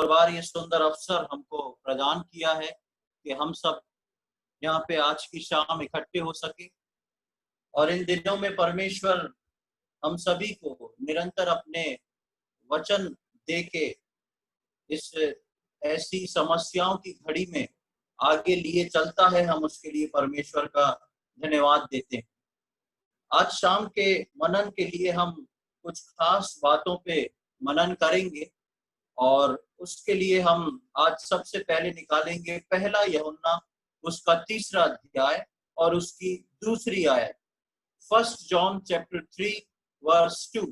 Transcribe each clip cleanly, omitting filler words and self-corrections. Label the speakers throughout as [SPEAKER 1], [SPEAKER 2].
[SPEAKER 1] और बार ये सुंदर अवसर हमको प्रदान किया है कि हम सब यहाँ पे आज की शाम इकट्ठे हो सके। और इन दिनों में परमेश्वर हम सभी को निरंतर अपने वचन दे के इस ऐसी समस्याओं की घड़ी में आगे लिए चलता है, हम उसके लिए परमेश्वर का धन्यवाद देते हैं। आज शाम के मनन के लिए हम कुछ खास बातों पे मनन करेंगे और उसके लिए हम आज सबसे पहले निकालेंगे पहला यूहन्ना उसका 3 अध्याय और उसकी 2 आयत। 1 जॉन चैप्टर 3 वर्स 2।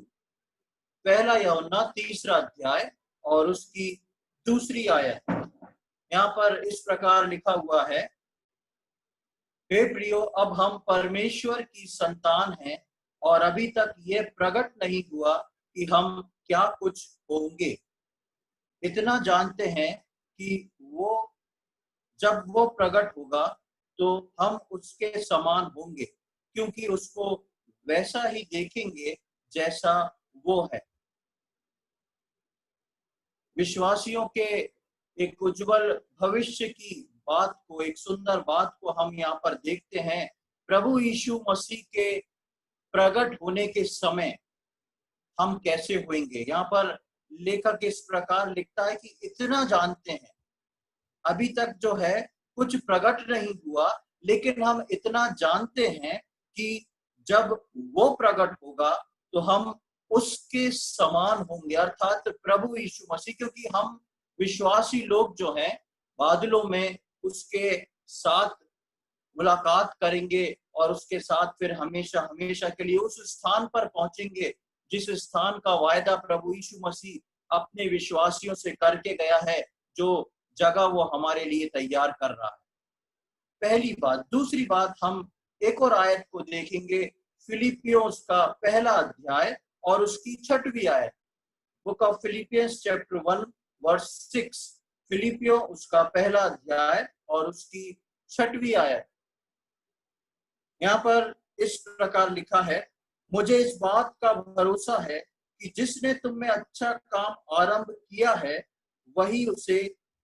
[SPEAKER 1] पहला यूहन्ना 3 अध्याय और उसकी 2 आयत। यहाँ पर इस प्रकार लिखा हुआ है, हे प्रियो, अब हम परमेश्वर की संतान हैं और अभी तक ये प्रकट नहीं हुआ कि हम क्या कुछ होंगे। इतना जानते हैं कि जब वो प्रकट होगा तो हम उसके समान होंगे, क्योंकि उसको वैसा ही देखेंगे जैसा वो है। विश्वासियों के एक उज्जवल भविष्य की बात को, एक सुंदर बात को हम यहाँ पर देखते हैं। प्रभु यीशु मसीह के प्रकट होने के समय हम कैसे होंगे। यहाँ पर लेखक इस प्रकार लिखता है कि इतना जानते हैं, अभी तक जो है कुछ प्रकट नहीं हुआ, लेकिन हम इतना जानते हैं कि जब वो प्रकट होगा तो हम उसके समान होंगे, अर्थात प्रभु यीशु मसीह। क्योंकि हम विश्वासी लोग जो हैं बादलों में उसके साथ मुलाकात करेंगे और उसके साथ फिर हमेशा हमेशा के लिए उस स्थान पर पहुंचेंगे जिस स्थान का वायदा प्रभु यीशु मसीह अपने विश्वासियों से करके गया है, जो जगह वो हमारे लिए तैयार कर रहा है। पहली बात। दूसरी बात, हम एक और आयत को देखेंगे, फिलिपियों उसका 1 अध्याय और उसकी 6 आयत। Book of Philippians chapter 1 verse 6। फिलिपियों उसका 1 अध्याय और उसकी 6 आयत। यहाँ पर इस प्रकार लिखा है, मुझे इस बात का भरोसा है कि जिसने तुम में अच्छा काम आरंभ किया है वही उसे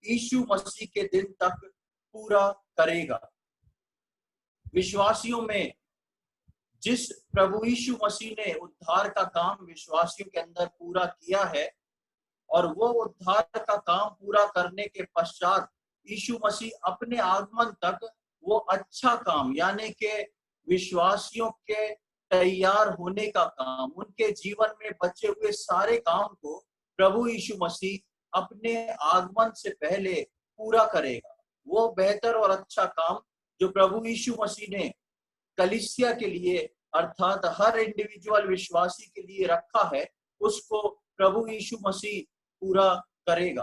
[SPEAKER 1] यीशु मसीह के दिन तक पूरा करेगा। विश्वासियों में जिस प्रभु यीशु मसीह ने उद्धार का काम विश्वासियों के अंदर पूरा किया है, और वो उद्धार का काम पूरा करने के पश्चात यीशु मसीह अपने आगमन तक वो अच्छा काम, यानी कि विश्वासियों के तैयार होने का काम, उनके जीवन में बचे हुए सारे काम को प्रभु यीशु मसीह अपने आगमन से पहले पूरा करेगा। वो बेहतर और अच्छा काम जो प्रभु यीशु मसीह ने कलीसिया के लिए, अर्थात हर इंडिविजुअल विश्वासी के लिए रखा है, उसको प्रभु यीशु मसीह पूरा करेगा।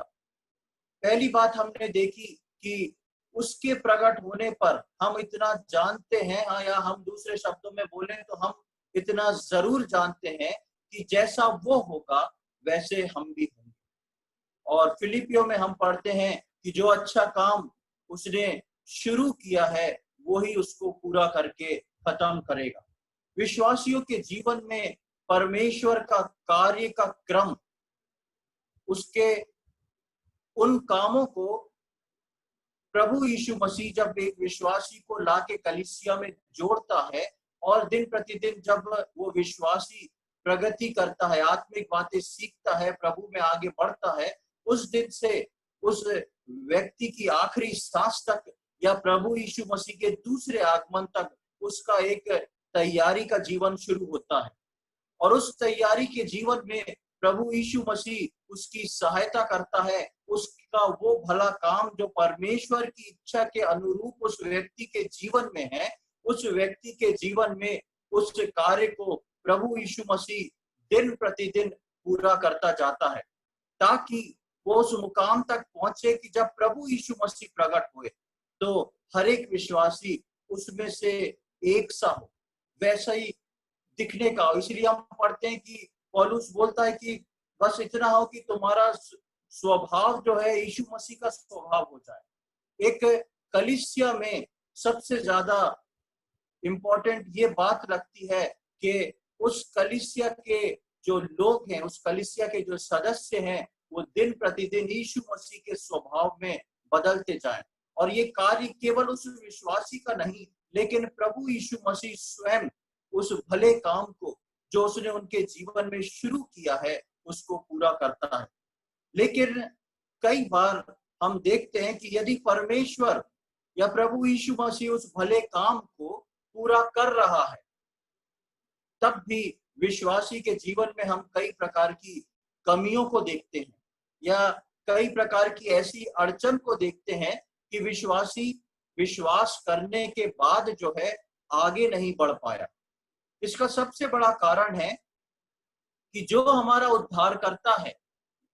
[SPEAKER 1] पहली बात हमने देखी कि उसके प्रकट होने पर हम इतना जानते हैं, हाँ, या हम दूसरे शब्दों में बोलें तो हम इतना जरूर जानते हैं कि जैसा वो होगा वैसे हम भी होंगे। और फिलिपियों में हम पढ़ते हैं कि जो अच्छा काम उसने शुरू किया है वही उसको पूरा करके खत्म करेगा। विश्वासियों के जीवन में परमेश्वर का कार्य का क्रम, उसके उन कामों को प्रभु यीशु मसीह जब एक विश्वासी को लाके कलीसिया में जोड़ता है और दिन प्रतिदिन जब वो विश्वासी प्रगति करता है, आत्मिक बातें सीखता है, प्रभु में आगे बढ़ता है, उस दिन से उस व्यक्ति की आखिरी सांस तक या प्रभु यीशु मसीह के दूसरे आगमन तक उसका एक तैयारी का जीवन शुरू होता है। और उस तैयारी के जीवन में प्रभु यीशु मसीह उसकी सहायता करता है, उसका वो भला काम जो परमेश्वर की इच्छा के अनुरूप उस व्यक्ति के जीवन में है, उस व्यक्ति के जीवन में उस कार्य को प्रभु यीशु मसीह दिन प्रतिदिन पूरा करता जाता है, ताकि वो उस मुकाम तक पहुंचे कि जब प्रभु यीशु मसीह प्रकट हुए तो हर एक विश्वासी उसमें से एक सा हो, वैसा ही दिखने का। इसलिए हम पढ़ते हैं कि पौलुस बोलता है कि बस इतना हो कि तुम्हारा स्वभाव जो है यीशु मसीह का स्वभाव हो जाए। एक कलीसिया में सबसे ज्यादा इंपॉर्टेंट ये बात लगती है कि उस कलीसिया के जो लोग हैं, उस कलीसिया के जो सदस्य हैं, वो दिन प्रतिदिन यीशु मसीह के स्वभाव में बदलते जाएं। और ये कार्य केवल उस विश्वासी का नहीं, लेकिन प्रभु यीशु मसीह स्वयं उस भले काम को जो उसने उनके जीवन में शुरू किया है उसको पूरा करता है। लेकिन कई बार हम देखते हैं कि यदि परमेश्वर या प्रभु यीशु मसीह उस भले काम को पूरा कर रहा है, तब भी विश्वासी के जीवन में हम कई प्रकार की कमियों को देखते हैं या कई प्रकार की ऐसी अड़चन को देखते हैं कि विश्वासी विश्वास करने के बाद जो है आगे नहीं बढ़ पाया। इसका सबसे बड़ा कारण है कि जो हमारा उद्धार करता है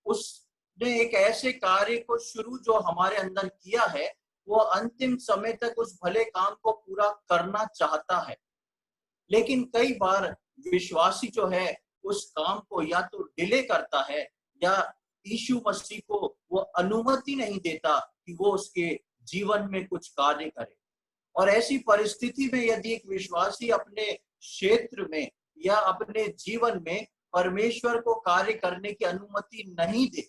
[SPEAKER 1] उसने एक ऐसे कार्य को शुरू जो हमारे अंदर किया है वो अंतिम समय तक उस भले काम को पूरा करना चाहता है। लेकिन कई बार विश्वासी जो है उस काम को या तो डिले करता है या यीशु मसीह को वो अनुमति नहीं देता कि वो उसके जीवन में कुछ कार्य करे। और ऐसी परिस्थिति में यदि एक विश्वासी अपने क्षेत्र में या अपने जीवन में परमेश्वर को कार्य करने की अनुमति नहीं दे,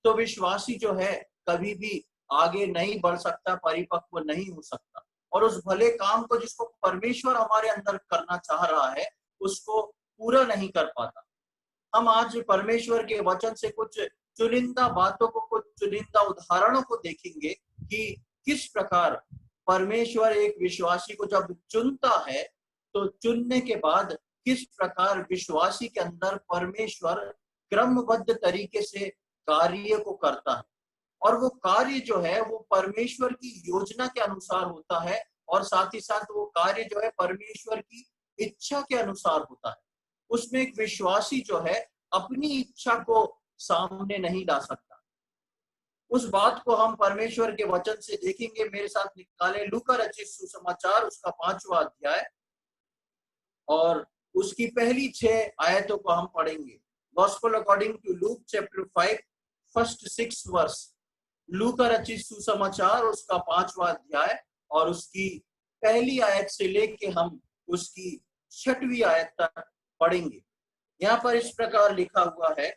[SPEAKER 1] तो विश्वासी जो है कभी भी आगे नहीं बढ़ सकता, परिपक्व नहीं हो सकता और उस भले काम को जिसको परमेश्वर हमारे अंदर करना चाह रहा है उसको पूरा नहीं कर पाता। हम आज परमेश्वर के वचन से कुछ चुनिंदा बातों को, कुछ चुनिंदा उदाहरणों को देखेंगे कि किस प्रकार परमेश्वर एक विश्वासी को जब चुनता है तो चुनने के बाद किस प्रकार विश्वासी के अंदर परमेश्वर क्रमबद्ध तरीके से कार्य को करता है। और वो कार्य जो है वो परमेश्वर की योजना के अनुसार होता है और साथ ही साथ वो कार्य जो है परमेश्वर की इच्छा के अनुसार होता है। उसमें एक विश्वासी जो है अपनी इच्छा को सामने नहीं ला सकता। उस बात को हम परमेश्वर के वचन से देखेंगे। मेरे साथ निकाले लूका रचित सुसमाचार उसका 5वां अध्याय और उसकी पहली 6 आयतों को हम पढ़ेंगे। Gospel according to Luke chapter 5 first 6 verse. लूका रचित सुसमाचार उसका 5वां अध्याय और उसकी पहली आयत से लेके हम उसकी 6वीं आयत तक पढ़ेंगे। यहाँ पर इस प्रकार लिखा हुआ है,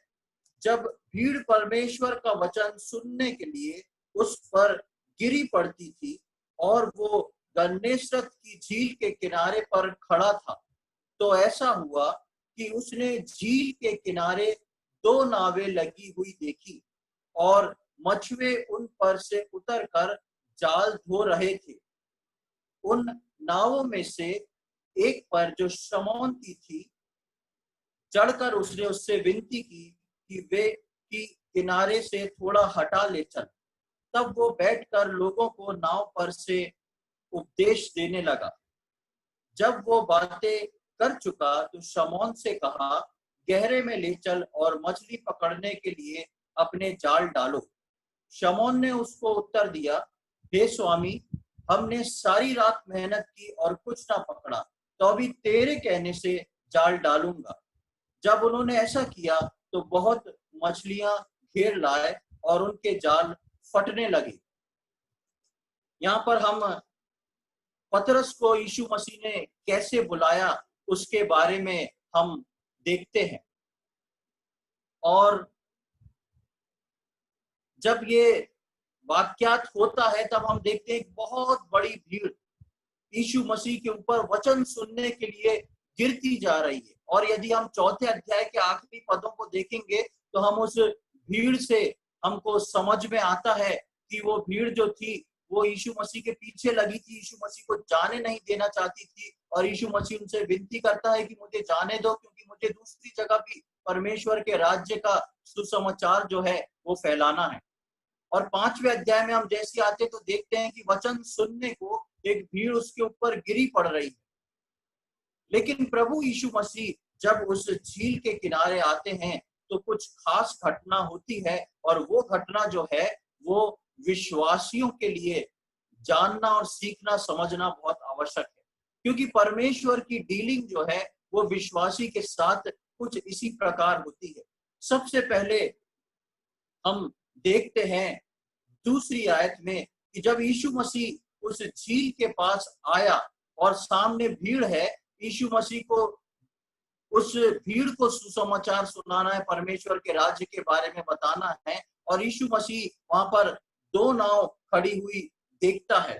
[SPEAKER 1] जब भीड़ परमेश्वर का वचन सुनने के लिए उस पर गिरी पड़ती थी और वो गन्नेसरत की झील के किनारे पर खड़ा था, तो ऐसा हुआ कि उसने झील के किनारे 2 नावें लगी हुई देखी और मछुए उन पर से उतरकर जाल धो रहे थे। उन नावों में से एक पर जो शमौन की थी, चढ़कर उसने उससे विनती की कि वे की किनारे से थोड़ा हटा ले चल। तब वो बैठकर लोगों को नाव पर से उपदेश देने लगा। जब वो बातें कर चुका तो शमौन से कहा, गहरे में ले चल और मछली पकड़ने के लिए अपने जाल डालो। शमौन ने उसको उत्तर दिया, हे स्वामी, हमने सारी रात मेहनत की और कुछ ना पकड़ा, तो अभी तेरे कहने से जाल डालूंगा। जब उन्होंने ऐसा किया तो बहुत मछलियां घेर लाए और उनके जाल फटने लगे। यहाँ पर हम पतरस को यीशु मसीह ने कैसे बुलाया उसके बारे में हम देखते हैं। और जब ये वाक्यात होता है तब हम देखते हैं बहुत बड़ी भीड़ यीशु मसीह के ऊपर वचन सुनने के लिए गिरती जा रही है। और यदि हम 4थे अध्याय के आखिरी पदों को देखेंगे तो हम उस भीड़ से हमको समझ में आता है कि वो भीड़ जो थी वो यीशु मसीह के पीछे लगी थी, यीशु मसीह को जाने नहीं देना चाहती थी और यीशु मसीह उनसे विनती करता है कि मुझे जाने दो, क्योंकि मुझे दूसरी जगह भी परमेश्वर के राज्य का सुसमाचार जो है वो फैलाना है। और 5वें अध्याय में हम जैसे आते तो देखते हैं कि वचन सुनने को एक भीड़ उसके ऊपर गिरी पड़ रही है। लेकिन प्रभु यीशु मसीह जब उस झील के किनारे आते हैं तो कुछ खास घटना होती है और वो घटना जो है वो विश्वासियों के लिए जानना और सीखना समझना बहुत आवश्यक है, क्योंकि परमेश्वर की डीलिंग जो है वो विश्वासी के साथ कुछ इसी प्रकार होती है। सबसे पहले हम देखते हैं 2री आयत में कि जब यीशु मसीह उस झील के पास आया और सामने भीड़ है, यीशु मसीह को उस भीड़ को सुसमाचार सुनाना है, परमेश्वर के राज्य के बारे में बताना है। और यीशु मसीह वहां पर दो नाव खड़ी हुई देखता है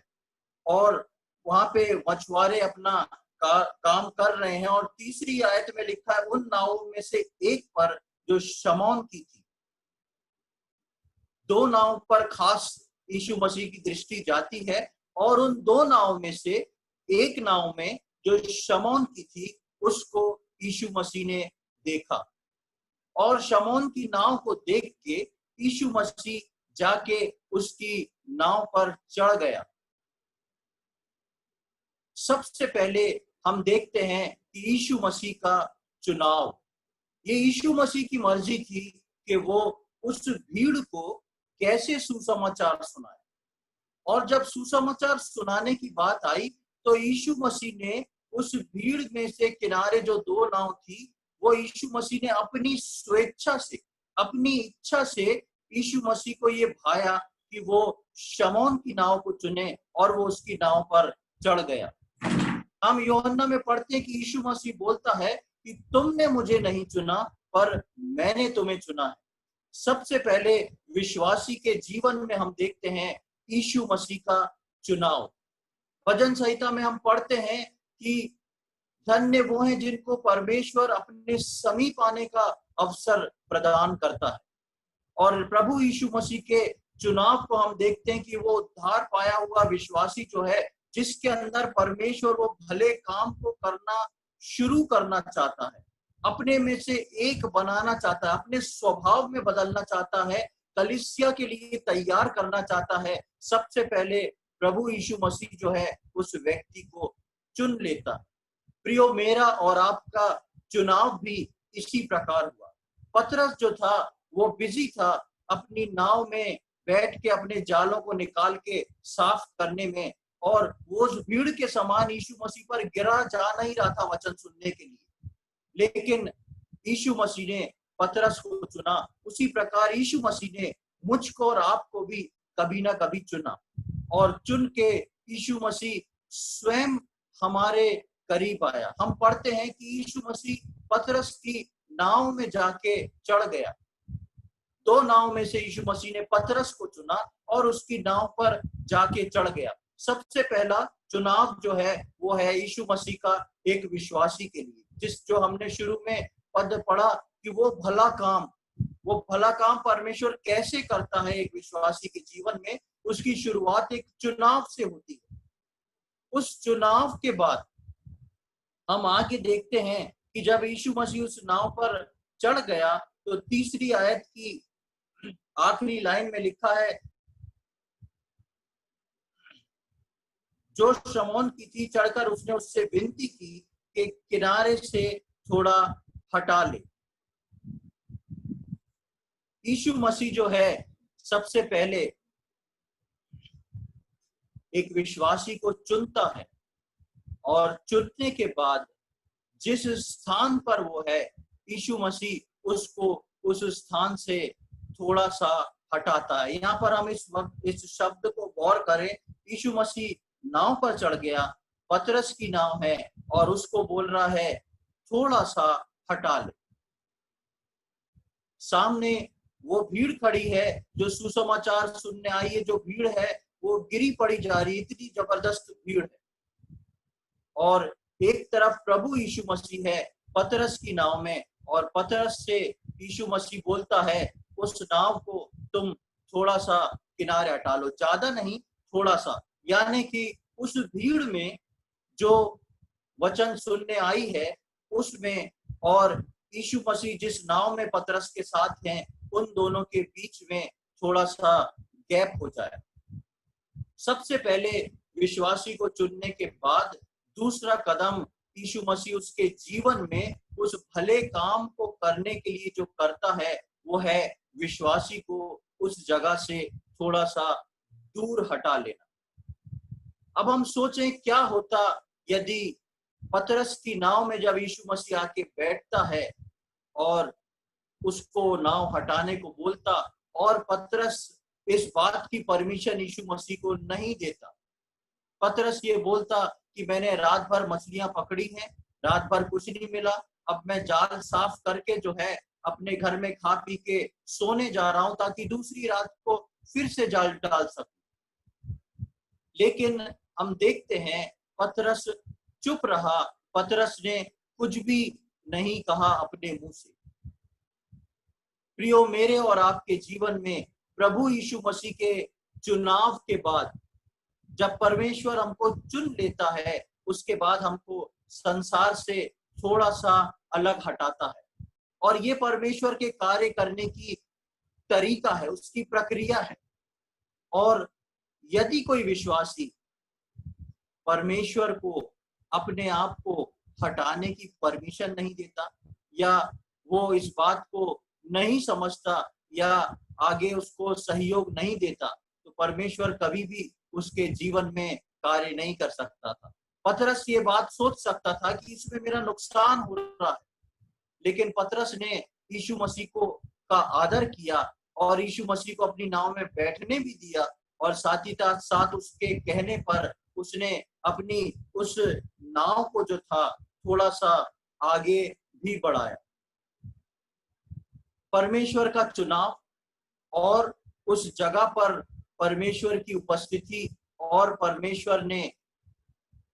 [SPEAKER 1] और वहां पे मछुआरे अपना काम कर रहे हैं। और तीसरी आयत में लिखा है उन नावों में से एक पर जो शमौन की थी। दो नाव पर खास यीशु मसीह की दृष्टि जाती है और उन दो नाव में से एक नाव में जो शमौन की थी उसको यीशु मसीह ने देखा। और शमौन की नाव को देख के यीशु मसीह जाके उसकी नाव पर चढ़ गया। सबसे पहले हम देखते हैं कि यीशु मसीह का चुनाव, ये यीशु मसीह की मर्जी थी कि वो उस भीड़ को कैसे सुसमाचार सुनाए। और जब सुसमाचार सुनाने की बात आई तो यीशु मसीह ने उस भीड़ में से किनारे जो दो नाव थी वो यीशु मसीह ने अपनी स्वेच्छा से, अपनी इच्छा से यीशु मसीह को ये भाया कि वो शमौन की नाव को चुने और वो उसकी नाव पर चढ़ गया। हम यूहन्ना में पढ़ते हैं कि यीशु मसीह बोलता है कि तुमने मुझे नहीं चुना पर मैंने तुम्हें चुना है। सबसे पहले विश्वासी के जीवन में हम देखते हैं यीशु मसीह का चुनाव। भजन संहिता में हम पढ़ते हैं कि धन्य वो हैं जिनको परमेश्वर अपने समीप आने का अवसर प्रदान करता है। और प्रभु यीशु मसीह के चुनाव को हम देखते हैं कि वो उद्धार पाया हुआ विश्वासी जो है, जिसके अंदर परमेश्वर वो भले काम को करना शुरू करना चाहता है, अपने में से एक बनाना चाहता है, अपने स्वभाव में बदलना चाहता है, कलीसिया के लिए तैयार करना चाहता है। सबसे पहले प्रभु यीशु मसीह जो है उस व्यक्ति को चुन लेता है। प्रियो, मेरा और आपका चुनाव भी इसी प्रकार हुआ। पतरस जो था वो बिजी था अपनी नाव में बैठ के अपने जालों को निकाल के साफ करने में, और वो उस भीड़ के समान यीशु मसीह पर गिरा जा नहीं रहा था वचन सुनने के लिए। लेकिन यीशु मसीह ने पतरस को चुना। उसी प्रकार यीशु मसीह ने मुझको और आपको भी कभी ना कभी चुना, और चुन के यीशु मसीह स्वयं हमारे करीब आया। हम पढ़ते हैं कि यीशु मसीह पतरस की नाव में जाके चढ़ गया। दो नाव में से यीशु मसीह ने पतरस को चुना और उसकी नाव पर जाके चढ़ गया। सबसे पहला चुनाव जो है वो है यीशु मसीह का एक विश्वासी के लिए, जो हमने शुरू में पद पढ़ा कि वो भला काम परमेश्वर कैसे करता है एक विश्वासी के जीवन में। उसकी शुरुआत एक चुनाव से होती है। उस चुनाव के बाद हम आगे देखते हैं कि जब यीशु मसीह उस नाव पर चढ़ गया तो तीसरी आयत की आखिरी लाइन में लिखा है, जो शमौन की थी चढ़कर उसने उससे विनती की कि किनारे से थोड़ा हटा ले। यीशु मसीह जो है सबसे पहले एक विश्वासी को चुनता है, और चुनने के बाद जिस स्थान पर वो है यीशु मसीह उसको उस स्थान से थोड़ा सा हटाता है। यहाँ पर हम इस वक्त इस शब्द को गौर करें। यीशु मसीह नाव पर चढ़ गया, पतरस की नाव है, और उसको बोल रहा है थोड़ा सा हटा ले। सामने वो भीड़ खड़ी है जो सुसमाचार सुनने आई है। जो भीड़ है वो गिरी पड़ी जा रही, इतनी जबरदस्त भीड़ है। और एक तरफ प्रभु यीशु मसीह है पतरस की नाव में, और पतरस से यीशु मसीह बोलता है उस नाव को तुम थोड़ा सा किनारे हटा लो, ज्यादा नहीं, थोड़ा सा। यानी कि उस भीड़ में जो वचन सुनने आई है उसमें और यीशु मसीह जिस नाव में पतरस के साथ हैं, उन दोनों के बीच में थोड़ा सा गैप हो जाए। सबसे पहले विश्वासी को चुनने के बाद दूसरा कदम यीशु मसीह उसके जीवन में उस भले काम को करने के लिए जो करता है वो है विश्वासी को उस जगह से थोड़ा सा दूर हटा लेना। अब हम सोचें क्या होता यदि पतरस की नाव में जब यीशु मसीह आके बैठता है और उसको नाव हटाने को बोलता, और पतरस इस बात की परमिशन यीशु मसीह को नहीं देता। पतरस ये बोलता कि मैंने रात भर मछलियां पकड़ी हैं, रात भर कुछ नहीं मिला, अब मैं जाल साफ करके जो है अपने घर में खा पी के सोने जा रहा हूं, ताकि दूसरी रात को फिर से जाल डाल सकूं। लेकिन हम देखते हैं पतरस चुप रहा, पतरस ने कुछ भी नहीं कहा अपने मुंह से। प्रियो, मेरे और आपके जीवन में प्रभु यीशु मसीह के चुनाव के बाद जब परमेश्वर हमको चुन लेता है, उसके बाद हमको संसार से थोड़ा सा अलग हटाता है। और ये परमेश्वर के कार्य करने की तरीका है, उसकी प्रक्रिया है। और यदि कोई विश्वासी परमेश्वर को अपने आप को हटाने की परमिशन नहीं देता, या वो इस बात को नहीं समझता, या आगे उसको सहयोग नहीं देता, तो परमेश्वर कभी भी उसके जीवन में कार्य नहीं कर सकता था। पतरस ये बात सोच सकता था कि इसमें मेरा नुकसान हो रहा है, लेकिन पतरस ने यीशु मसीह को का आदर किया और यीशु मसीह को अपनी नाव में बैठने भी दिया, और साथ ही साथ उसके कहने पर उसने अपनी उस नाव को जो था थोड़ा सा आगे भी बढ़ाया। परमेश्वर का चुनाव और उस जगह पर परमेश्वर की उपस्थिति, और परमेश्वर ने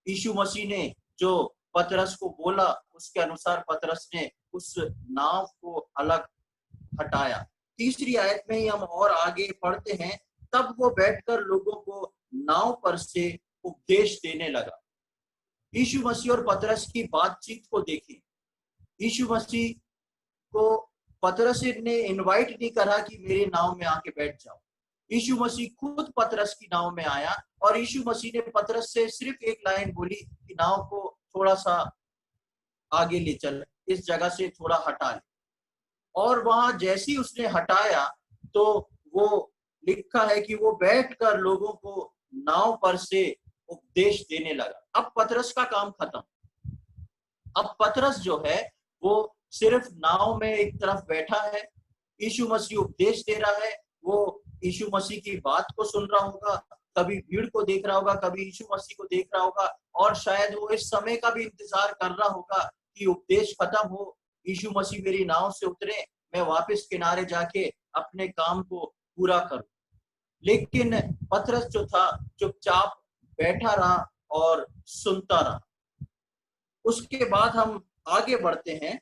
[SPEAKER 1] यीशु मसीह ने जो पतरस को बोला उसके अनुसार पतरस ने उस नाव को अलग हटाया। तीसरी आयत में ही हम और आगे पढ़ते हैं, तब वो बैठकर लोगों को नाव पर से उपदेश देने लगा। यीशु मसीह और पतरस की बातचीत को देखें। यीशु मसीह को पतरस ने इनवाइट नहीं करा कि मेरे नाव में आके बैठ जाओ। यीशु मसीह खुद पतरस की नाव में आया, और यीशु मसीह ने पतरस से सिर्फ एक लाइन बोली कि नाव को थोड़ा सा आगे ले चल, इस जगह से थोड़ा हटा ले। और वहां जैसे ही उसने हटाया तो वो लिखा है कि वो बैठकर लोगों को नाव पर से उपदेश देने लगा। अब पतरस का काम खत्म। अब पतरस जो है वो सिर्फ नाव में एक तरफ बैठा है, यीशु मसीह उपदेश दे रहा है, वो यीशु मसीह की बात को सुन रहा होगा, कभी भीड़ को देख रहा होगा, कभी यीशु मसीह को देख रहा होगा, और शायद वो इस समय का भी इंतजार कर रहा होगा कि उपदेश खत्म हो, यीशु मसीह मेरी नाव से उतरे, मैं वापस किनारे जाके अपने काम को पूरा करूं। लेकिन पतरस जो था चुपचाप बैठा रहा और सुनता रहा। उसके बाद हम आगे बढ़ते हैं।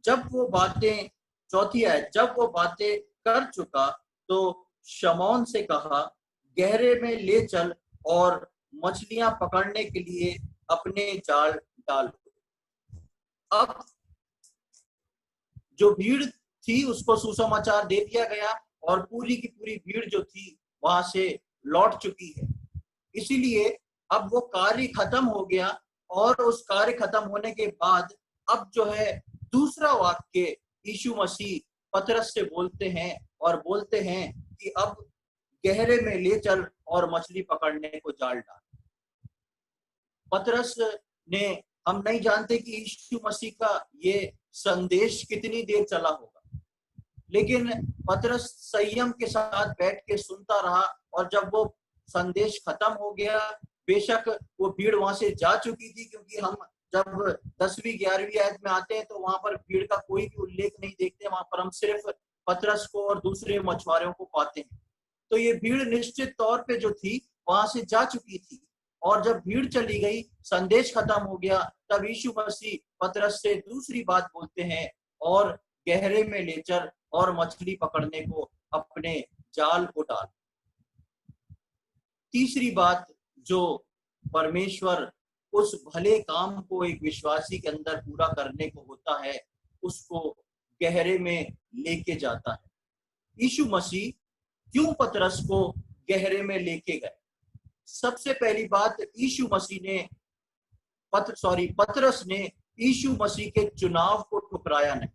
[SPEAKER 1] जब वो बातें, चौथी आयत, जब वो बातें कर चुका तो शमौन से कहा, गहरे में ले चल और मछलियां पकड़ने के लिए अपने जाल डाल। अब जो भीड़ थी उसको सुसमाचार दे दिया गया, और पूरी की पूरी भीड़ जो थी वहां से लौट चुकी है। इसीलिए अब वो कार्य खत्म हो गया, और उस कार्य खत्म होने के बाद अब जो है दूसरा वाक्य यीशु मसीह पतरस से बोलते हैं, और बोलते हैं कि अब गहरे में ले चल और मछली पकड़ने को जाल डाल। पतरस ने, हम नहीं जानते कि यीशु मसीह का ये संदेश कितनी देर चला होगा, लेकिन पतरस संयम के साथ बैठ के सुनता रहा, और जब वो संदेश खत्म हो गया, बेशक वो भीड़ वहां से जा चुकी थी, क्योंकि हम जब 10वीं 11वीं आयत में आते हैं तो वहां पर भीड़ का कोई भी उल्लेख नहीं देखते, वहां पर हम सिर्फ पतरस को और दूसरे मछुआरों को पाते हैं। तो ये भीड़ निश्चित तौर पे जो थी वहां से जा चुकी थी, और जब भीड़ चली गई, संदेश खत्म हो गया, तब यीशु मसीह पतरस से दूसरी बात बोलते हैं, और गहरे में ले चल और मछली पकड़ने को अपने जाल को डाल। तीसरी बात जो परमेश्वर उस भले काम को एक विश्वासी के अंदर पूरा करने को होता है, उसको गहरे में लेके जाता है। यीशु मसीह क्यों पतरस को गहरे में लेके गए? सबसे पहली बात, यीशु मसीह ने पतरस ने यीशु मसीह के चुनाव को ठुकराया नहीं,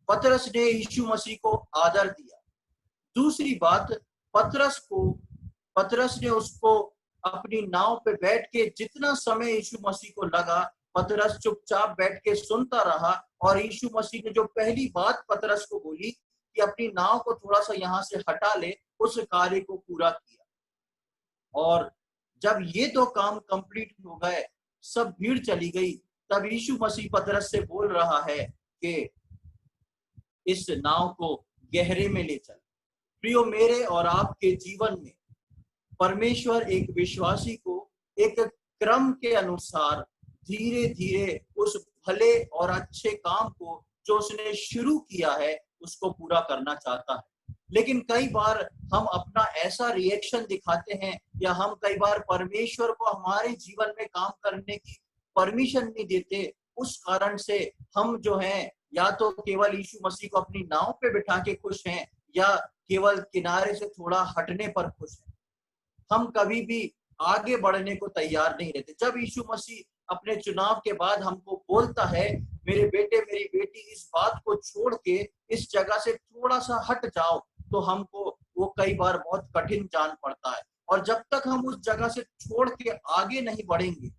[SPEAKER 1] पतरस ने यीशु मसीह को आदर दिया। दूसरी बात, पतरस ने उसको अपनी नाव पे बैठ के जितना समय यीशु मसीह को लगा, पतरस चुपचाप बैठ के सुनता रहा, और यीशु मसीह ने जो पहली बात पतरस को बोली कि अपनी नाव को थोड़ा सा यहाँ से हटा ले, उस कार्य को पूरा किया। और जब ये दो काम कंप्लीट हो गए, सब भीड़ चली गई, तब यीशु मसीह पतरस से बोल रहा है कि इस नाव को गहरे में ले चल। प्रियो, मेरे और आपके जीवन में परमेश्वर एक विश्वासी को एक क्रम के अनुसार धीरे धीरे उस भले और अच्छे काम को जो उसने शुरू किया है उसको पूरा करना चाहता है। लेकिन कई बार हम अपना ऐसा रिएक्शन दिखाते हैं या हम कई बार परमेश्वर को हमारे जीवन में काम करने की परमिशन नहीं देते। उस कारण से हम जो हैं या तो केवल यीशु मसीह को अपनी नाव पे बिठा के खुश हैं या केवल किनारे से थोड़ा हटने पर खुश हैं। हम कभी भी आगे बढ़ने को तैयार नहीं रहते। जब यीशु मसीह अपने चुनाव के बाद हमको बोलता है, मेरे बेटे मेरी बेटी इस बात को छोड़ के इस जगह से थोड़ा सा हट जाओ, तो हमको वो कई बार बहुत कठिन जान पड़ता है। और जब तक हम उस जगह से छोड़ के आगे नहीं बढ़ेंगे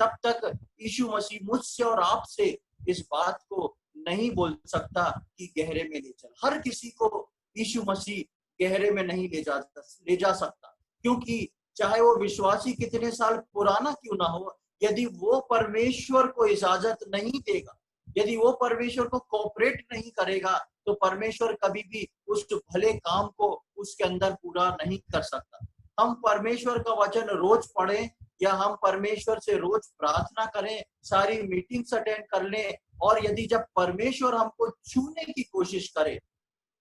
[SPEAKER 1] तब तक यीशु मसीह मुझसे और आपसे इस बात को नहीं बोल सकता कि गहरे में ले चल। हर किसी को यीशु मसीह गहरे में नहीं ले जा सकता, क्योंकि चाहे वो विश्वासी कितने साल पुराना क्यों ना हो, यदि वो परमेश्वर को इजाजत नहीं देगा, यदि वो परमेश्वर को कोऑपरेट नहीं करेगा, तो परमेश्वर कभी भी उस भले काम को उसके अंदर पूरा नहीं कर सकता। हम परमेश्वर का वचन रोज पढ़ें या हम परमेश्वर से रोज प्रार्थना करें, सारी मीटिंग्स अटेंड कर लें, और यदि जब परमेश्वर हमको छूने की कोशिश करे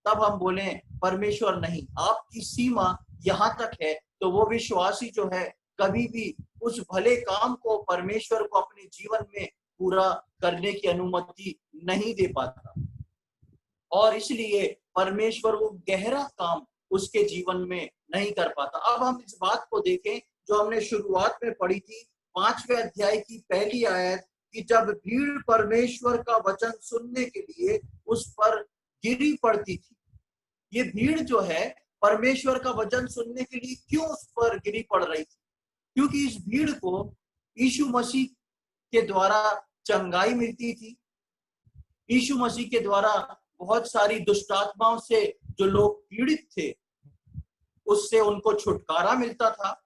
[SPEAKER 1] तब हम बोले परमेश्वर नहीं, आपकी सीमा यहाँ तक है, तो वो विश्वासी जो है कभी भी उस भले काम को परमेश्वर को अपने जीवन में पूरा करने की अनुमति नहीं दे पाता, और इसलिए परमेश्वर वो गहरा काम उसके जीवन में नहीं कर पाता। अब हम इस बात को देखें जो हमने शुरुआत में पढ़ी थी, 5वें अध्याय की पहली आयत, कि जब भीड़ परमेश्वर का वचन सुनने के लिए उस पर गिरी पड़ती थी। ये भीड़ जो है परमेश्वर का वचन सुनने के लिए क्यों उस पर गिरी पड़ रही थी? क्योंकि इस भीड़ को यीशु मसीह के द्वारा चंगाई मिलती थी। यीशु मसीह के द्वारा बहुत सारी दुष्ट आत्माओं से जो लोग पीड़ित थे उससे उनको छुटकारा मिलता था,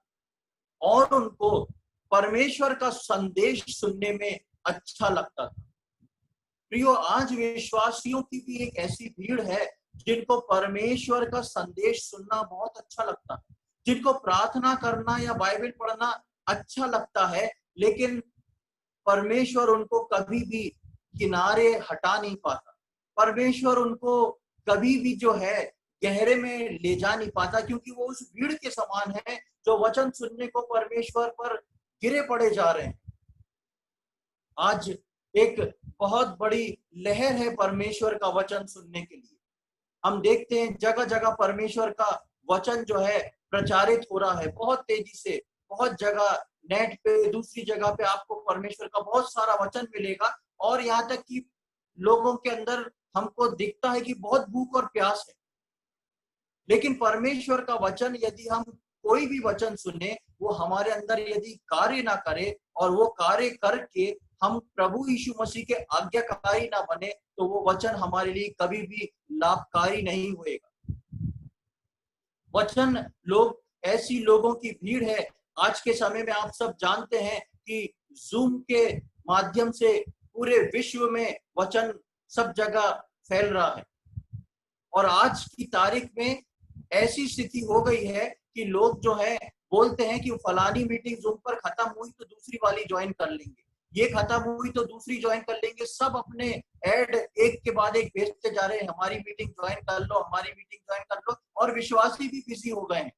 [SPEAKER 1] और उनको परमेश्वर का संदेश सुनने में अच्छा लगता था। प्रियो, आज विश्वासियों की भी एक ऐसी भीड़ है जिनको परमेश्वर का संदेश सुनना बहुत अच्छा लगता है, जिनको प्रार्थना करना या बाइबल पढ़ना अच्छा लगता है, लेकिन परमेश्वर उनको कभी भी किनारे हटा नहीं पाता। परमेश्वर उनको कभी भी जो है गहरे में ले जा नहीं पाता, क्योंकि वो उस भीड़ के समान है जो वचन सुनने को परमेश्वर पर गिरे पड़े जा रहे हैं। आज एक बहुत बड़ी लहर है परमेश्वर का वचन सुनने के लिए। हम देखते हैं जगह जगह परमेश्वर का वचन जो है प्रचारित हो रहा है बहुत तेजी से। बहुत जगह नेट पे, दूसरी जगह पे आपको परमेश्वर का बहुत सारा वचन मिलेगा, और यहाँ तक कि लोगों के अंदर हमको दिखता है कि बहुत भूख और प्यास है। लेकिन परमेश्वर का वचन यदि हम कोई भी वचन सुने, वो हमारे अंदर यदि कार्य ना करे और वो कार्य करके हम प्रभु यीशु मसीह के आज्ञाकारी ना बने, तो वो वचन हमारे लिए कभी भी लाभकारी नहीं होएगा। वचन लोग, ऐसी लोगों की भीड़ है। आज के समय में आप सब जानते हैं कि जूम के माध्यम से पूरे विश्व में वचन सब जगह फैल रहा है, और आज की तारीख में ऐसी स्थिति हो गई है कि लोग जो है बोलते हैं कि फलानी मीटिंग जूम पर खत्म हुई तो दूसरी वाली ज्वाइन कर लेंगे, ये खत्म हुई तो दूसरी ज्वाइन कर लेंगे। सब अपने ऐड एक के बाद एक भेजते जा रहे हैं, हमारी मीटिंग ज्वाइन कर लो, हमारी मीटिंग ज्वाइन कर लो। और विश्वासी भी बिजी हो गए हैं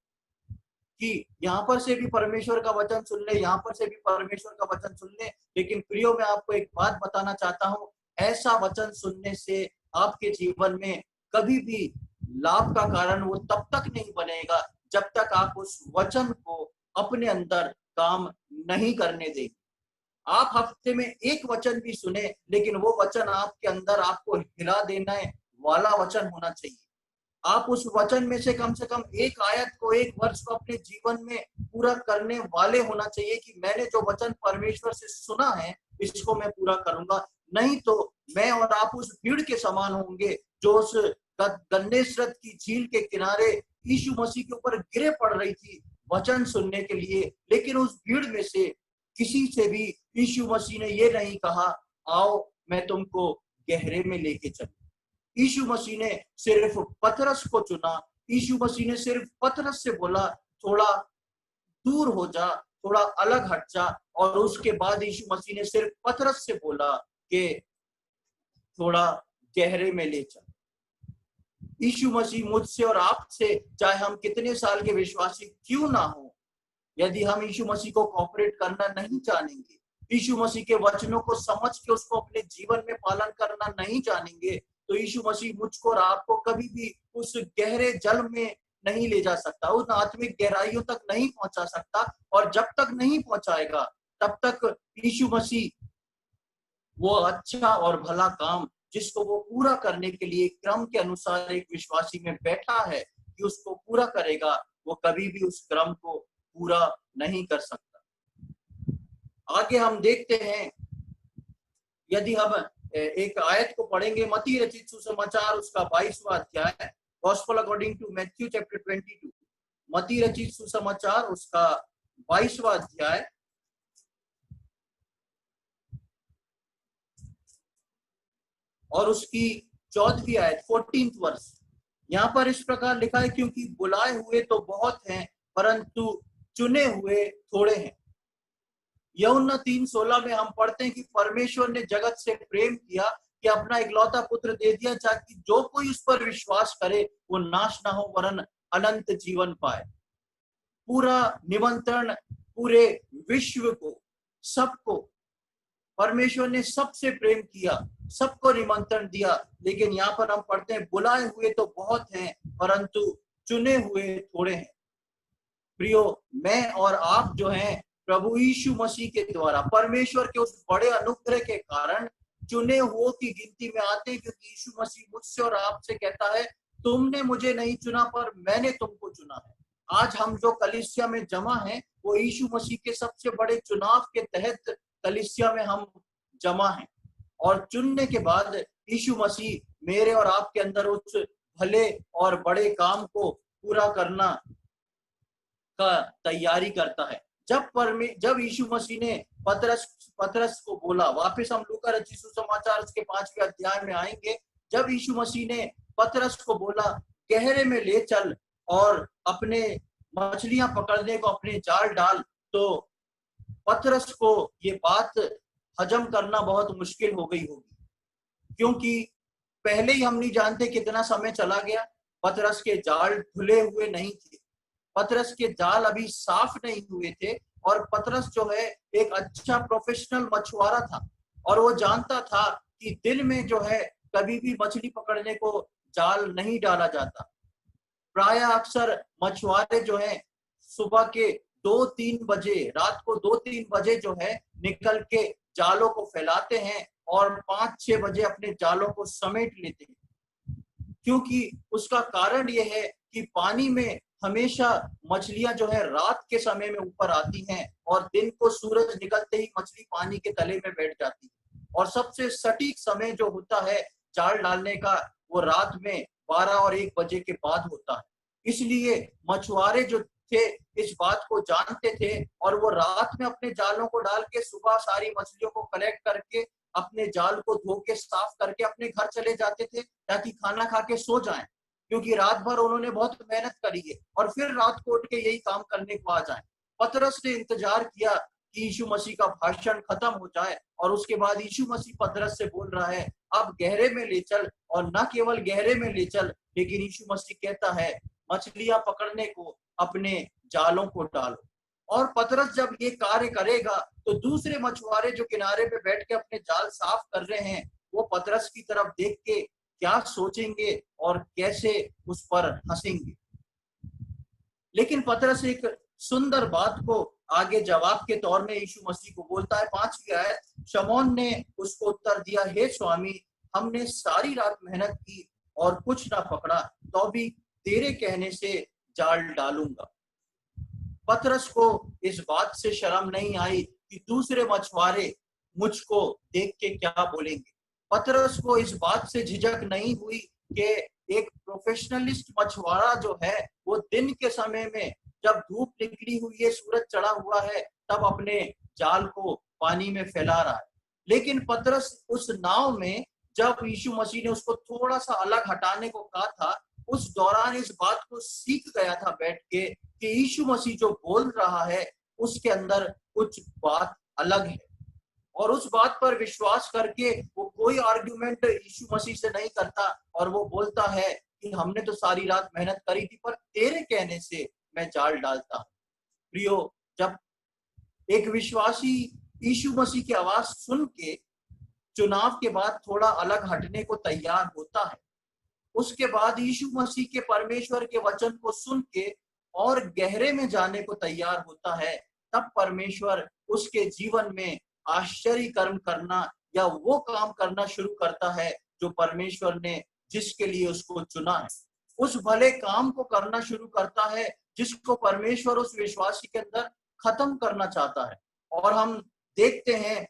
[SPEAKER 1] कि यहाँ पर से भी परमेश्वर का वचन सुन ले, यहाँ पर से भी परमेश्वर का वचन सुन ले। लेकिन प्रियो, मैं आपको एक बात बताना चाहता हूँ, ऐसा वचन सुनने से आपके जीवन में कभी भी लाभ का कारण वो तब तक नहीं बनेगा जब तक आप उस वचन को अपने अंदर काम नहीं करने देंगे। आप हफ्ते में एक वचन भी सुने, लेकिन वो वचन आपके अंदर आपको हिला देने वाला वचन होना चाहिए। आप उस वचन में से कम एक आयत को, एक वर्ष को अपने जीवन में पूरा करने वाले होना चाहिए कि मैंने जो वचन परमेश्वर से सुना है इसको मैं पूरा करूंगा। नहीं तो मैं और आप उस भीड़ के समान होंगे जो उस गन्नेसरत की झील के किनारे यीशु मसीह के ऊपर गिरे पड़ रही थी वचन सुनने के लिए, लेकिन उस भीड़ में से किसी से भी यीशु मसीह ने ये नहीं कहा आओ मैं तुमको गहरे में लेके चलूं। यीशु मसीह ने सिर्फ पतरस को चुना। यीशु मसीह ने सिर्फ पतरस से बोला थोड़ा दूर हो जा, थोड़ा अलग हट जा, और उसके बाद यीशु मसीह ने सिर्फ पतरस से बोला कि थोड़ा गहरे में ले चल। यीशु मसीह मुझसे और आपसे, चाहे हम कितने साल के विश्वासी क्यों ना हो, यदि हम यीशु मसीह को कोऑपरेट करना नहीं जानेंगे, यीशु मसीह के वचनों को समझ के उसको अपने जीवन में पालन करना नहीं जानेंगे, तो यीशु मसीह मुझको और आपको कभी भी उस गहरे जल में नहीं ले जा सकता, उन आत्मिक गहराइयों तक नहीं पहुंचा सकता। और जब तक नहीं पहुंचाएगा तब तक यीशु मसीह वो अच्छा और भला काम जिसको वो पूरा करने के लिए क्रम के अनुसार एक विश्वासी में बैठा है कि उसको पूरा करेगा, वो कभी भी उस क्रम को पूरा नहीं कर सकता। आगे हम देखते हैं, यदि हम एक आयत को पढ़ेंगे, मत्ती रचित सुसमाचार उसका 22वां अध्याय, gospel according to Matthew chapter 22, मत्ती रचित सुसमाचार उसका 22वां अध्याय और उसकी 14वीं आयत, 14th वर्स। यहाँ पर इस प्रकार लिखा है, क्योंकि बुलाए हुए तो बहुत हैं परंतु चुने हुए थोड़े हैं। यूहन्ना 3:16 में हम पढ़ते हैं कि परमेश्वर ने जगत से प्रेम किया कि अपना इकलौता पुत्र दे दिया, ताकि जो कोई उस पर विश्वास करे वो नाश ना हो वरन अनंत जीवन पाए। पूरा निमंत्रण पूरे विश्व को, सबको परमेश्वर ने सबसे प्रेम किया, सबको निमंत्रण दिया। लेकिन यहाँ पर हम पढ़ते हैं बुलाए हुए तो बहुत हैं परंतु चुने हुए थोड़े हैं। प्रियो, मैं और आप जो हैं प्रभु यीशु मसीह के द्वारा परमेश्वर के उस बड़े अनुग्रह के कारण चुने हुओं की गिनती में आते हैं, क्योंकि यीशु मसीह मुझसे और आपसे कहता है तुमने मुझे नहीं चुना पर मैंने तुमको चुना है। आज हम जो कलीसिया में जमा हैं वो यीशु मसीह के सबसे बड़े चुनाव के तहत कलीसिया में हम जमा हैं। और चुनने के बाद यीशु मसीह मेरे और आपके अंदर उस भले और बड़े काम को पूरा करना का तैयारी करता है। जब यीशु मसीह ने पतरस को बोला, वापस हम लूका रचित सुसमाचार उसके 5वें अध्याय में आएंगे, जब यीशु मसीह ने पतरस को बोला गहरे में ले चल और अपने मछलियां पकड़ने को अपने जाल डाल, तो पतरस को ये बात हजम करना बहुत मुश्किल हो गई होगी, क्योंकि पहले ही हम नहीं जानते कितना समय चला गया। पतरस के जाल धुले हुए नहीं थे, पतरस के जाल अभी साफ नहीं हुए थे, और पतरस जो है एक अच्छा प्रोफेशनल मछुआरा था और वो जानता था कि दिन में जो है कभी भी मछली पकड़ने को जाल नहीं डाला जाता। प्राय अक्सर मछुआरे जो है सुबह के 2-3 बजे, रात को 2-3 बजे जो है निकल के जालों को फैलाते हैं और 5-6 बजे अपने जालों को समेट लेते हैं, क्योंकि उसका कारण यह है कि पानी में हमेशा मछलियां जो है रात के समय में ऊपर आती हैं और दिन को सूरज निकलते ही मछली पानी के तले में बैठ जाती है। और सबसे सटीक समय जो होता है जाल डालने का वो रात में 12 और 1 बजे के बाद होता है। इसलिए मछुआरे जो थे इस बात को जानते थे और वो रात में अपने जालों को डाल के सुबह सारी मछलियों को कलेक्ट करके अपने जाल को धो के साफ करके अपने घर चले जाते थे, ताकि खाना खा के सो जाएं, क्योंकि रात भर उन्होंने बहुत मेहनत करी है और फिर रात को उठ के यही काम करने को आ जाए। पतरस ने इंतजार किया कि यीशु मसीह का भाषण खत्म हो जाए और उसके बाद यीशु मसीह पतरस से बोल रहा है अब गहरे में ले चल, और न केवल गहरे में ले चल, लेकिन यीशु मसीह कहता है मछलियां पकड़ने को अपने जालों को डालो। और पतरस जब ये कार्य करेगा तो दूसरे मछुआरे जो किनारे पे बैठ के अपने जाल साफ कर रहे हैं वो पतरस की तरफ देख के क्या सोचेंगे और कैसे उस पर हंसेंगे। लेकिन पतरस एक सुंदर बात को आगे जवाब के तौर में यीशु मसीह को बोलता है। 5वीं आयत, शमौन ने उसको उत्तर दिया, हे स्वामी, हमने सारी रात मेहनत की और कुछ ना पकड़ा, तो भी तेरे कहने से जाल डालूंगा। पतरस को इस बात से शर्म नहीं आई कि दूसरे मछुआरे मुझको देख के क्या बोलेंगे। पतरस को इस बात से झिझक नहीं हुई कि एक प्रोफेशनलिस्ट मछुआरा जो है वो दिन के समय में जब धूप निकली हुई है, सूरज चढ़ा हुआ है, तब अपने जाल को पानी में फैला रहा है। लेकिन पतरस उस नाव में जब यीशु मसीह ने उसको थोड़ा सा अलग हटाने को कहा था, उस दौरान इस बात को सीख गया था बैठ के कि यीशु मसीह जो बोल रहा है उसके अंदर कुछ बात अलग है। और उस बात पर विश्वास करके वो कोई आर्ग्यूमेंट यीशु मसीह से नहीं करता और वो बोलता है कि हमने तो सारी रात मेहनत करी थी, पर तेरे कहने से मैं जाल डालता हूं। प्रियो, जब एक विश्वासी यीशु मसीह की आवाज सुन के चुनाव के बाद थोड़ा अलग हटने को तैयार होता है, उसके बाद यीशु मसीह के परमेश्वर के वचन को सुन के और गहरे में जाने को तैयार होता है, तब परमेश्वर उसके जीवन में आश्चर्य कर्म करना या वो काम करना शुरू करता है जो परमेश्वर ने जिसके लिए उसको चुना है। उस भले काम को करना शुरू करता है जिसको परमेश्वर उस विश्वासी के अंदर खत्म करना चाहता है। और हम देखते हैं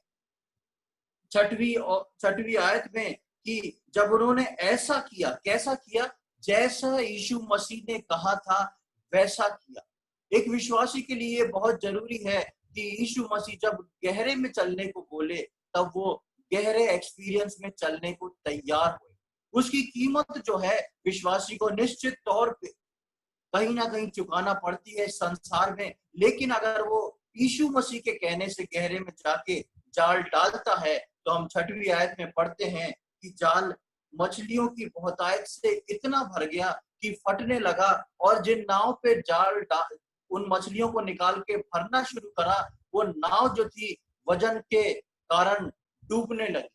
[SPEAKER 1] छठवीं आयत में कि जब उन्होंने ऐसा किया, कैसा किया? जैसा यीशु मसीह ने कहा था वैसा किया। एक विश्वासी के लिए बहुत जरूरी है कि यीशु मसीह जब गहरे में चलने को बोले तब वो गहरे एक्सपीरियंस में चलने को तैयार हो। उसकी कीमत जो है विश्वासी को निश्चित तौर पे कहीं ना कहीं चुकाना पड़ती है संसार में, लेकिन अगर वो यीशु मसीह के कहने से गहरे में जाके जाल डालता है तो हम छठवीं आयत में पढ़ते हैं कि जाल मछलियों की बहुतायत से इतना भर गया कि फटने लगा, और जिन नाव पे जाल उन मछलियों को निकाल के भरना शुरू करा, वो नाव जो थी वजन के कारण डूबने लगी।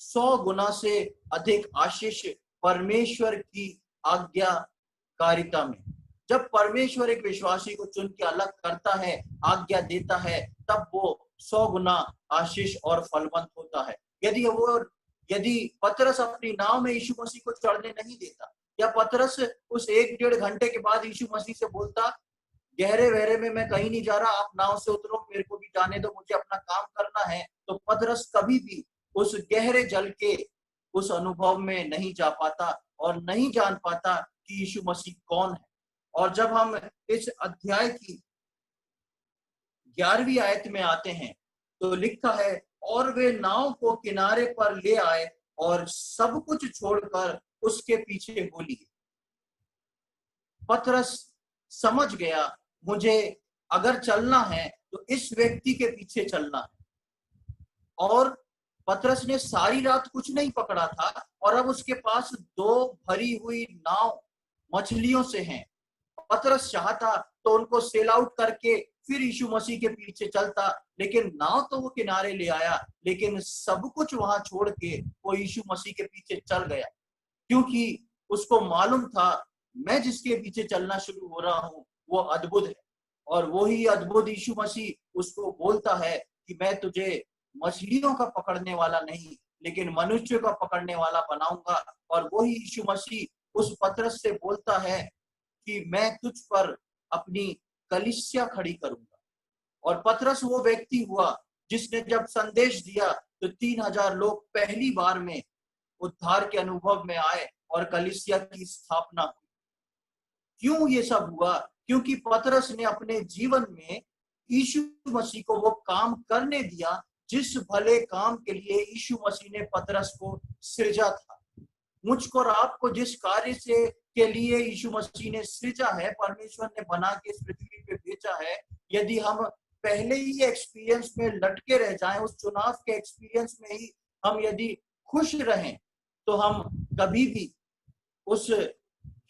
[SPEAKER 1] 100 गुना से अधिक आशीष परमेश्वर की आज्ञाकारिता में। जब परमेश्वर एक विश्वासी को चुन के अलग करता है, आज्ञा देता है, तब वो 100 गुना आशीष और फलवंत होता है। यदि पतरस अपनी नाव में यीशु मसीह को चढ़ने नहीं देता, या पतरस उस 1-1.5 घंटे के बाद यीशु मसीह से बोलता, गहरे वहरे में मैं कहीं नहीं जा रहा, आप नाव से उतरो, मेरे को भी जाने दो, मुझे अपना काम करना है, तो पतरस कभी भी उस गहरे जल के उस अनुभव में नहीं जा पाता और नहीं जान पाता कि यीशु मसीह कौन है। और जब हम इस अध्याय की 11वीं आयत में आते हैं तो लिखा है, और वे नाव को किनारे पर ले आए और सब कुछ छोड़कर उसके पीछे हो लिए। पतरस समझ गया, मुझे अगर चलना है तो इस व्यक्ति के पीछे चलना है। और पतरस ने सारी रात कुछ नहीं पकड़ा था और अब उसके पास 2 भरी हुई नाव मछलियों से हैं। पतरस चाहता तो उनको सेल आउट करके फिर यीशु मसीह के पीछे चलता, लेकिन नाव तो वो किनारे ले आया, लेकिन सब कुछ वहां छोड़ के वो यीशु मसीह के पीछे चल गया, क्योंकि उसको मालूम था मैं जिसके पीछे चलना शुरू हो रहा हूं वो अद्भुत है। और वही अद्भुत यीशु मसीह उसको बोलता है कि मैं तुझे मछलियों का पकड़ने वाला नहीं लेकिन मनुष्य का पकड़ने वाला बनाऊंगा। और वही यीशु मसीह उस पतरस से बोलता है कि मैं तुझ पर अपनी कलीसिया खड़ी करूंगा। और पतरस वो व्यक्ति हुआ जिसने जब संदेश दिया तो 3000 लोग पहली बार में उद्धार के अनुभव में आए और कलीसिया की स्थापना हुई। क्यों ये सब हुआ? क्योंकि पतरस ने अपने जीवन में यीशु मसीह को वो काम करने दिया जिस भले काम के लिए यीशु मसीह ने पतरस को सृजा था। मुझको और आपको जिस कार्य से के लिए यीशु मसीह ने सृजा है, परमेश्वर ने बना के इस पृथ्वी पे भेजा है, यदि हम पहले ही एक्सपीरियंस में लटके रह जाएं, उस चुनाव के एक्सपीरियंस में ही हम यदि खुश रहें, तो हम कभी भी उस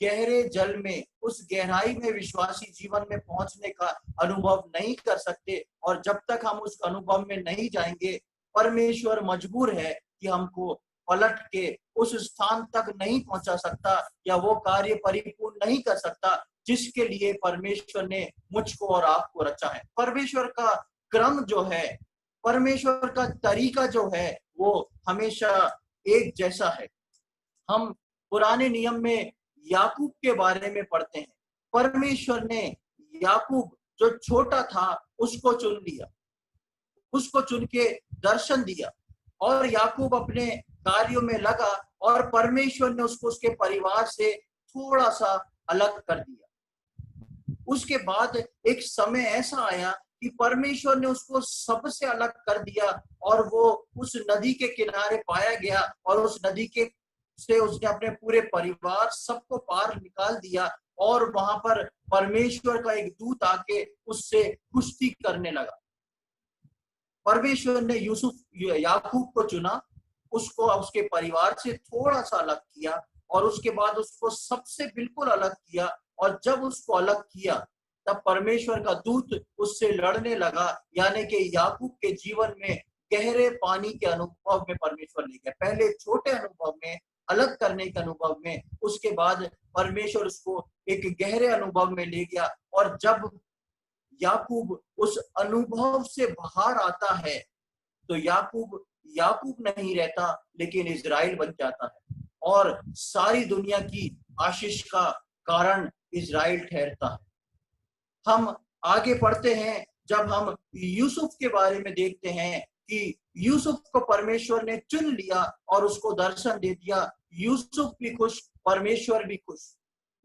[SPEAKER 1] गहरे जल में, उस गहराई में विश्वासी जीवन में पहुंचने का अनुभव नहीं कर सकते। और जब तक हम उस अनुभव में नहीं जाएंगे, परमेश्वर मजबूर है कि हमको पलट के उस स्थान तक नहीं पहुंचा सकता या वो कार्य परिपूर्ण नहीं कर सकता जिसके लिए परमेश्वर ने मुझको और आपको रचा है। परमेश्वर का क्रम जो है, परमेश्वर का तरीका जो है, वो हमेशा एक जैसा है। हम पुराने नियम में याकूब के बारे में पढ़ते हैं। परमेश्वर ने याकूब जो छोटा था उसको चुन लिया, उसको चुन के दर्शन दिया और याकूब अपने कार्यों में लगा और परमेश्वर ने उसको उसके परिवार से थोड़ा सा अलग कर दिया। उसके बाद एक समय ऐसा आया कि परमेश्वर ने उसको सबसे अलग कर दिया और वो उस नदी के किनारे पाया गया और उस नदी के से उसने अपने पूरे परिवार सबको पार निकाल दिया और वहां पर परमेश्वर का एक दूत आके उससे कुश्ती करने लगा। परमेश्वर ने याकूब को चुना, उसको उसके परिवार से थोड़ा सा अलग किया और उसके बाद उसको सबसे बिल्कुल अलग किया। और जब उसको अलग किया तब परमेश्वर का दूत उससे लड़ने लगा, यानी कि याकूब के जीवन में गहरे पानी के अनुभव में परमेश्वर ले गया। पहले छोटे अनुभव में, अलग करने के अनुभव में, उसके बाद परमेश्वर उसको एक गहरे अनुभव में ले गया। और जब याकूब उस अनुभव से बाहर आता है तो याकूब याकूब नहीं रहता लेकिन इज़राइल बन जाता है और सारी दुनिया की आशीष का कारण इज़राइल ठहरता है। हम आगे पढ़ते हैं, जब हम यूसुफ के बारे में देखते हैं कि यूसुफ को परमेश्वर ने चुन लिया और उसको दर्शन दे दिया। यूसुफ भी खुश, परमेश्वर भी खुश,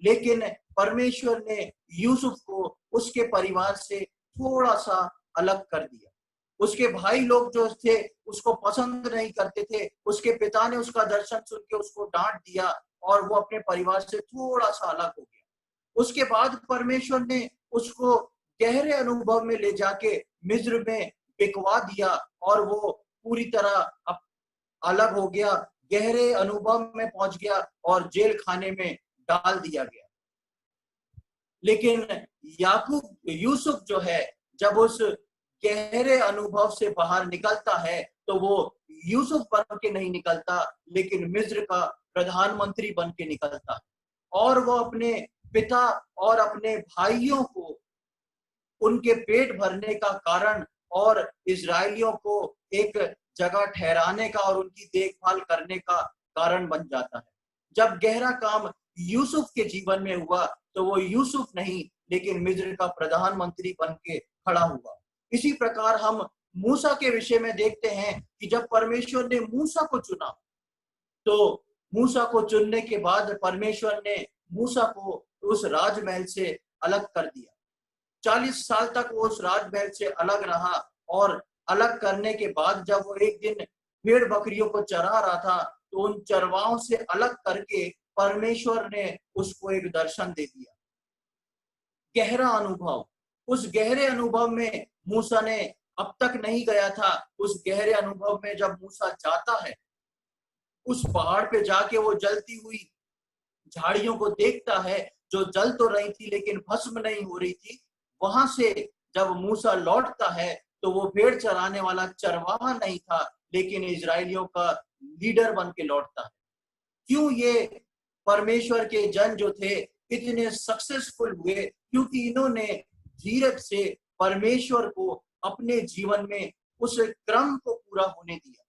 [SPEAKER 1] लेकिन परमेश्वर ने यूसुफ को उसके परिवार से थोड़ा सा अलग कर दिया। उसके भाई लोग जो थे उसको पसंद नहीं करते थे। उसके पिता ने उसका दर्शन सुन के उसको डांट दिया और वो अपने परिवार से थोड़ा सा अलग हो गया। उसके बाद परमेश्वर ने उसको गहरे अनुभव में ले जाके मिस्र में बिकवा दिया और वो पूरी तरह अलग हो गया, गहरे अनुभव में पहुंच गया और जेल खाने में डाल दिया गया। लेकिन याकूब यूसुफ जो है, जब उस गहरे अनुभव से बाहर निकलता है तो वो यूसुफ बन के नहीं निकलता लेकिन मिस्र का प्रधानमंत्री बन के निकलता है। और वो अपने पिता और अपने भाइयों को उनके पेट भरने का कारण और इजरायलियों को एक जगह ठहराने का और उनकी देखभाल करने का कारण बन जाता है। जब गहरा काम यूसुफ के जीवन में हुआ तो वो यूसुफ नहीं लेकिन मिस्र का प्रधानमंत्री बन के खड़ा हुआ। इसी प्रकार हम मूसा के विषय में देखते हैं कि जब परमेश्वर ने मूसा को चुना तो मूसा को चुनने के बाद परमेश्वर ने मूसा को उस राजमहल से अलग कर दिया। 40 साल तक वो उस राजमहल से अलग रहा और अलग करने के बाद जब वो एक दिन भेड़ बकरियों को चरा रहा था तो उन चरवाहों से अलग करके परमेश्वर ने उसको एक दर्शन दे दिया। गहरा अनुभव, उस गहरे अनुभव में मूसा ने अब तक नहीं गया था। उस गहरे अनुभव में जब मूसा जाता है, उस पहाड़ पे जाके वो जलती हुई झाड़ियों को देखता है जो जल तो रही थी लेकिन भस्म नहीं हो रही थी। वहां से जब मूसा लौटता है तो वो भेड़ चराने वाला चरवाहा नहीं था लेकिन इजरायलियों का लीडर बन के लौटता है। क्यों ये परमेश्वर के जन जो थे इतने सक्सेसफुल हुए? क्योंकि इन्होंने धीरज से परमेश्वर को अपने जीवन में उस क्रम को पूरा होने दिया।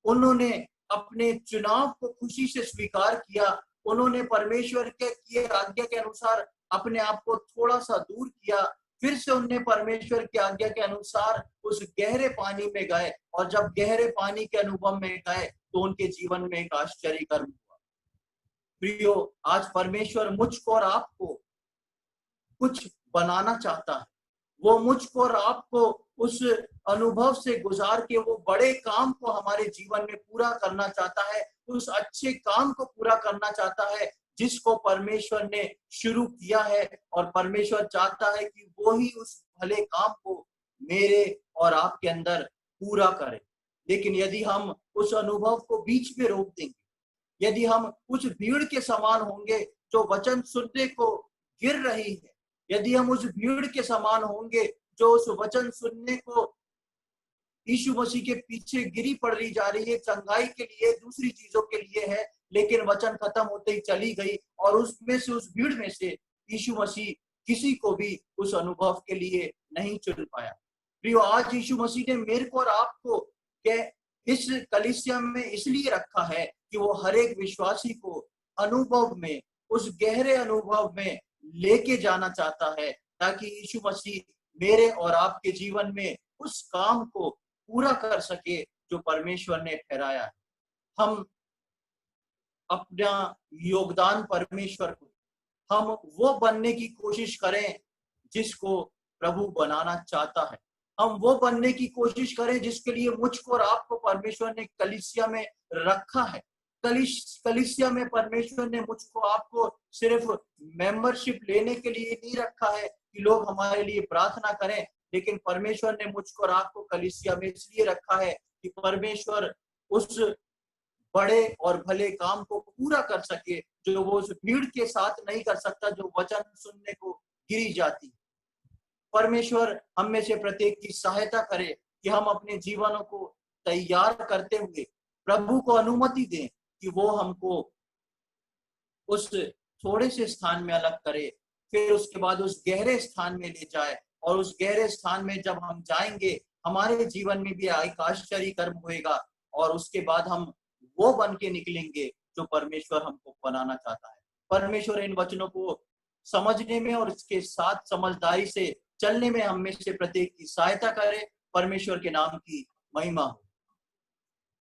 [SPEAKER 1] उन्होंने अपने चुनाव को खुशी से स्वीकार किया। उन्होंने परमेश्वर के किए आज्ञा के अनुसार अपने आप को थोड़ा सा दूर किया। फिर से उन्होंने परमेश्वर की आज्ञा के अनुसार उस गहरे पानी में गए और जब गहरे पानी के अनुभव में गए तो उनके जीवन में एक आश्चर्य कर्म हुआ। प्रियो, आज परमेश्वर मुझको और आपको कुछ बनाना चाहता है। वो मुझको और आपको उस अनुभव से गुजार के वो बड़े काम को हमारे जीवन में पूरा करना चाहता है। उस अच्छे काम को पूरा करना चाहता है जिसको परमेश्वर ने शुरू किया है और परमेश्वर चाहता है कि वो ही उस भले काम को मेरे और आपके अंदर पूरा करे। लेकिन यदि हम उस अनुभव को बीच में रोक देंगे, यदि हम उस भीड़ के समान होंगे जो वचन सुनने को गिर रही है, यदि हम उस भीड़ के समान होंगे जो उस वचन सुनने को यीशु मसीह के पीछे गिरी पड़ रही जा रही है, चंगाई के लिए, दूसरी चीजों के लिए है, लेकिन वचन खत्म होते ही चली गई और उसमें से, उस भीड़ में से यीशु मसीह किसी को भी उस अनुभव के लिए नहीं चुन पाया। प्रियो, आज यीशु मसीह ने मेरे को और आपको इस कलीसिया में इसलिए रखा है कि वो हर एक विश्वासी को अनुभव में, उस गहरे अनुभव में लेके जाना चाहता है ताकि यीशु मसीह मेरे और आपके जीवन में उस काम को पूरा कर सके जो परमेश्वर ने ठहराया है। हम अपना योगदान परमेश्वर को, हम वो बनने की कोशिश करें जिसको प्रभु बनाना चाहता है। हम वो बनने की कोशिश करें जिसके लिए मुझको और आपको परमेश्वर ने कलीसिया में रखा है। कलीसिया में परमेश्वर ने मुझको आपको सिर्फ मेंबरशिप लेने के लिए नहीं रखा है कि लोग हमारे लिए प्रार्थना करें, लेकिन परमेश्वर ने मुझको और आपको कलीसिया में इसलिए रखा है कि परमेश्वर उस बड़े और भले काम को पूरा कर सके जो वो उस भीड़ के साथ नहीं कर सकता, जो वचन सुनने को गिरी जाती। परमेश्वर हम में से प्रत्येक की सहायता करे कि हम अपने जीवनों को तैयार करते हुए प्रभु को अनुमति दें कि वो हमको उस थोड़े से स्थान में अलग करे, फिर उसके बाद उस गहरे स्थान में ले जाए, और उस गहरे स्थान में जब हम जाएंगे हमारे जीवन में भी एक आश्चर्य कर्म होएगा, और उसके बाद हम वो बन के निकलेंगे जो परमेश्वर हमको बनाना चाहता है। परमेश्वर इन वचनों को समझने में और इसके साथ समझदारी से चलने में हम में से प्रत्येक की सहायता करे। परमेश्वर के नाम की महिमा हो।